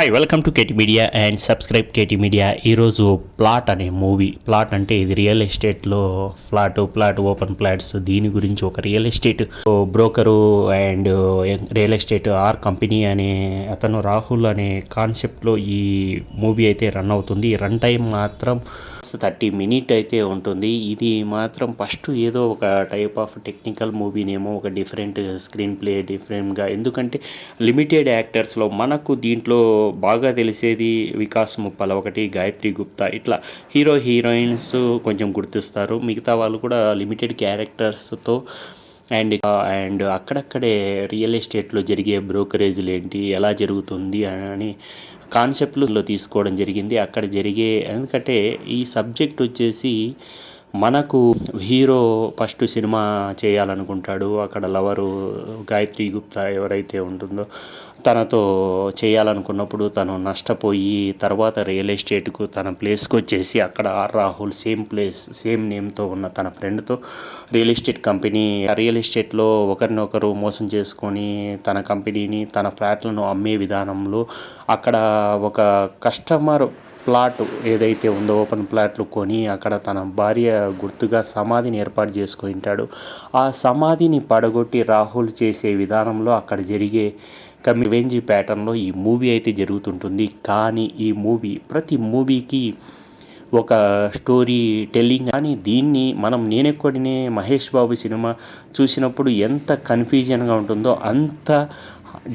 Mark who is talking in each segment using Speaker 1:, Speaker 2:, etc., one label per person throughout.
Speaker 1: Hi, welcome to KT media and subscribe KT media. ఈరోజు plot అనే movie. Plot అంటే ఇది రియల్ ఎస్టేట్లో ప్లాట్ ఓపెన్ ప్లాట్స్, దీని గురించి ఒక real estate broker and real estate company అనే అతను రాహుల్ అనే కాన్సెప్ట్లో ఈ మూవీ అయితే రన్ అవుతుంది. రన్ టైం మాత్రం 30 మినిట్ అయితే ఉంటుంది. ఇది మాత్రం ఫస్ట్ ఏదో ఒక టైప్ ఆఫ్ టెక్నికల్ మూవీనేమో, ఒక డిఫరెంట్ స్క్రీన్ ప్లే డిఫరెంట్గా, ఎందుకంటే లిమిటెడ్ యాక్టర్స్లో మనకు దీంట్లో బాగా తెలిసేది వికాస్ ముప్పల, ఒకటి గాయత్రి గుప్తా, ఇట్లా హీరో హీరోయిన్స్ కొంచెం గుర్తిస్తారు. మిగతా వాళ్ళు కూడా లిమిటెడ్ క్యారెక్టర్స్తో అండ్ అక్కడక్కడే రియల్ ఎస్టేట్లో జరిగే బ్రోకరేజ్లు ఏంటి, ఎలా జరుగుతుంది అని కాన్సెప్ట్లో తీసుకోవడం జరిగింది. అక్కడ జరిగే, ఎందుకంటే ఈ సబ్జెక్ట్ వచ్చేసి మనకు హీరో ఫస్ట్ సినిమా చేయాలనుకుంటాడు. అక్కడ లవరు గాయత్రి గుప్తా ఎవరైతే ఉంటుందో తనతో చేయాలనుకున్నప్పుడు తను నష్టపోయి తర్వాత రియల్ ఎస్టేట్కు తన ప్లేస్కి వచ్చేసి అక్కడ రాహుల్ సేమ్ నేమ్తో ఉన్న తన ఫ్రెండ్తో రియల్ ఎస్టేట్ కంపెనీ, రియల్ ఎస్టేట్లో ఒకరినొకరు మోసం చేసుకొని తన కంపెనీని, తన ఫ్లాట్లను అమ్మే విధానంలో అక్కడ ఒక కస్టమర్ ప్లాట్ ఏదైతే ఉందో ఓపెన్ ప్లాట్లు కొని అక్కడ తన భార్య గుర్తుగా సమాధిని ఏర్పాటు చేసుకుంటాడు. ఆ సమాధిని పడగొట్టి రాహుల్ చేసే విధానంలో అక్కడ జరిగే రివెంజ్ ప్యాటర్న్లో ఈ మూవీ అయితే జరుగుతుంటుంది. కానీ ఈ మూవీ ప్రతి మూవీకి ఒక స్టోరీ టెల్లింగ్, కానీ దీన్ని మనం నేనెక్కడినే మహేష్ బాబు సినిమా చూసినప్పుడు ఎంత కన్ఫ్యూజన్గా ఉంటుందో అంత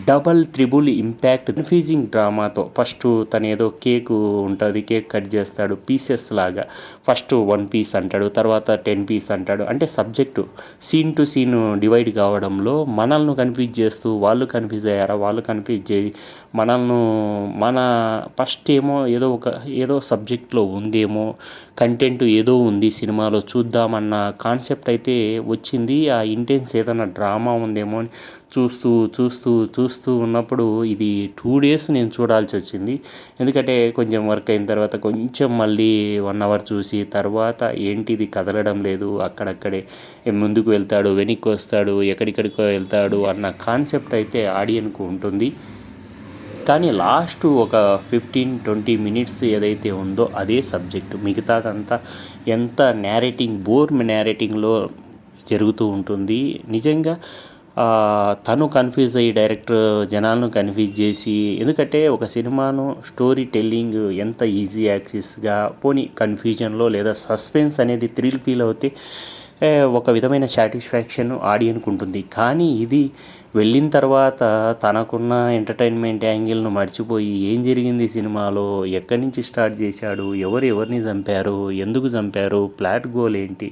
Speaker 1: డబల్ త్రిబుల్ ఇంపాక్ట్ కన్ఫ్యూజింగ్ డ్రామాతో. ఫస్ట్ తను ఏదో కేక్ ఉంటుంది, కేక్ కట్ చేస్తాడు పీసెస్ లాగా. ఫస్ట్ 1 పీస్ అంటాడు, తర్వాత 10 పీస్ అంటాడు. అంటే subject scene to scene divide కావడంలో మనల్ని కన్ఫ్యూజ్ చేస్తూ, వాళ్ళు కన్ఫ్యూజ్ అయ్యారా, వాళ్ళు కన్ఫ్యూజ్ చేయి మన ఫస్ట్ ఏదో సబ్జెక్ట్లో ఉందేమో, కంటెంట్ ఏదో ఉంది సినిమాలో చూద్దామన్న కాన్సెప్ట్ అయితే వచ్చింది. ఆ ఇంటెన్స్ ఏదైనా డ్రామా ఉందేమో అని చూస్తూ ఉన్నప్పుడు ఇది 2 డేస్ నేను చూడాల్సి వచ్చింది. ఎందుకంటే కొంచెం వర్క్ అయిన తర్వాత కొంచెం మళ్ళీ 1 అవర్ చూసి తర్వాత ఏంటిది కదలడం లేదు, అక్కడక్కడే ముందుకు వెళ్తాడు, వెనక్కి వస్తాడు, ఎక్కడికడికో వెళ్తాడు అన్న కాన్సెప్ట్ అయితే ఆడియన్కు ఉంటుంది. కానీ లాస్ట్ ఒక 15-20 మినిట్స్ ఏదైతే ఉందో అదే సబ్జెక్టు. మిగతాదంతా ఎంత బోర్ నేరేటింగ్లో జరుగుతూ ఉంటుంది. నిజంగా తను కన్ఫ్యూజ్ అయ్యి డైరెక్టర్ జనాలను కన్ఫ్యూజ్ చేసి, ఎందుకంటే ఒక సినిమాను స్టోరీ టెల్లింగ్ ఎంత ఈజీ యాక్సెస్గా పోనీ కన్ఫ్యూజన్లో లేదా సస్పెన్స్ అనేది థ్రిల్ ఫీల్ అవుతే ఒక విధమైన సాటిస్ఫాక్షన్ ఆడియన్కు ఉంటుంది. కానీ ఇది వెళ్ళిన తర్వాత తనకున్న ఎంటర్టైన్మెంట్ యాంగిల్ను మర్చిపోయి ఏం జరిగింది సినిమాలో, ఎక్కడి నుంచి స్టార్ట్ చేశాడు, ఎవరిని చంపారు, ఎందుకు చంపారు, ప్లాట్ గోల్ ఏంటి,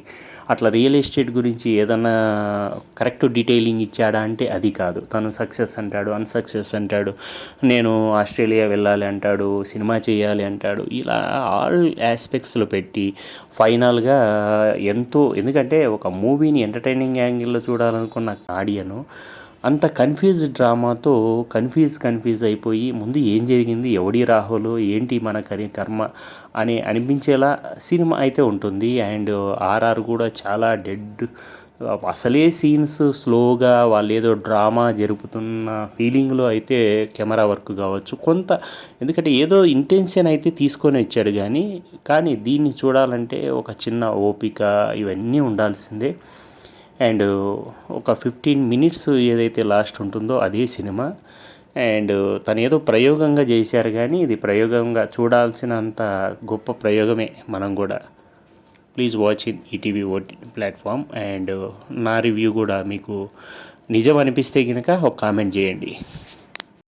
Speaker 1: అట్లా రియల్ ఎస్టేట్ గురించి ఏదన్నా కరెక్ట్ డీటెయిలింగ్ ఇచ్చాడా అంటే అది కాదు. తను సక్సెస్ అంటాడు, అన్సక్సెస్ అంటాడు, నేను ఆస్ట్రేలియా వెళ్ళాలి అంటాడు, సినిమా చేయాలి అంటాడు. ఇలా ఆల్ ఆస్పెక్ట్స్లో పెట్టి ఫైనల్గా ఎందుకంటే ఒక మూవీని ఎంటర్టైనింగ్ యాంగిల్లో చూడాలనుకున్న ఆడియను అంత డ్రామాతో కన్ఫ్యూజ్ అయిపోయి ముందు ఏం జరిగింది, ఎవడి రాహుల్ ఏంటి మన కర్మ అని అనిపించేలా సినిమా అయితే ఉంటుంది. అండ్ ఆర్ఆర్ కూడా చాలా అసలే సీన్స్ స్లోగా వాళ్ళు ఏదో డ్రామా జరుపుతున్న ఫీలింగ్లో అయితే కెమెరా వర్క్ కావచ్చు కొంత, ఎందుకంటే ఏదో ఇంటెన్షన్ అయితే తీసుకొని వచ్చాడు. కానీ దీన్ని చూడాలంటే ఒక చిన్న ఓపిక ఇవన్నీ ఉండాల్సిందే. అండ్ ఒక 15 మినిట్స్ ఏదైతే లాస్ట్ ఉంటుందో అదే సినిమా. అండ్ తను ఏదో ప్రయోగంగా చేశారు, కానీ ఇది ప్రయోగంగా చూడాల్సినంత గొప్ప ప్రయోగమే. మనం కూడా please watch in ETV OTT platform. And నా రివ్యూ కూడా మీకు నిజం అనిపిస్తే కనుక ఒక కామెంట్ చేయండి.